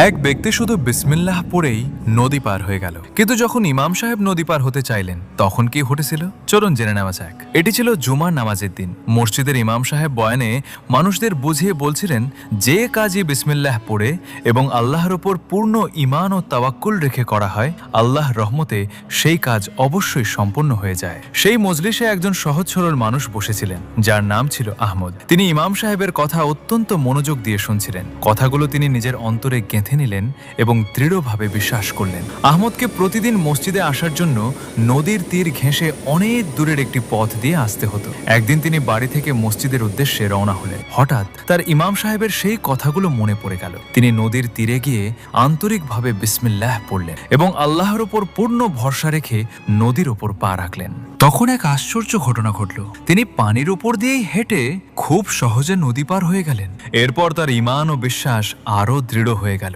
এক ব্যক্তি শুধু বিসমিল্লাহ পড়েই নদী পার হয়ে গেল, কিন্তু যখন ইমাম সাহেব নদী পার হতে চাইলেন তখন কি ঘটেছিল চলুন জেনে নেওয়া যাক। এটি ছিল জুমার নামাজের দিন। মসজিদের ইমাম সাহেব বয়ানে মানুষদের বুঝিয়ে বলছিলেন, যে কাজই বিসমিল্লাহ পড়ে এবং আল্লাহর উপর পূর্ণ ঈমান ও তাওয়াক্কুল রেখে করা হয়, আল্লাহর রহমতে সেই কাজ অবশ্যই সম্পন্ন হয়ে যায়। সেই মজলিসে একজন সহজ সরল মানুষ বসেছিলেন, যার নাম ছিল আহমদ। তিনি ইমাম সাহেবের কথা অত্যন্ত মনোযোগ দিয়ে শুনছিলেন। কথাগুলো তিনি নিজের অন্তরে গেঁথে নিলেন এবং দৃঢ়ভাবে বিশ্বাস করলেন। আহমদকে প্রতিদিন মসজিদে আসার জন্য নদীর তীর ঘেঁষে অনেক দূরের একটি পথ দিয়ে আসতে হতো। একদিন তিনি বাড়ি থেকে মসজিদের উদ্দেশ্যে রওনা হলেন। হঠাৎ তার ইমাম সাহেবের সেই কথাগুলো মনে পড়ে গেল। তিনি নদীর তীরে গিয়ে আন্তরিকভাবে বিসমিল্লাহ পড়লেন এবং আল্লাহর উপর পূর্ণ ভরসা রেখে নদীর উপর পা রাখলেন। তখন এক আশ্চর্য ঘটনা ঘটল। তিনি পানির উপর দিয়েই হেঁটে খুব সহজে নদী পার হয়ে গেলেন। এরপর তার ঈমান ও বিশ্বাস আরো দৃঢ় হয়ে গেল।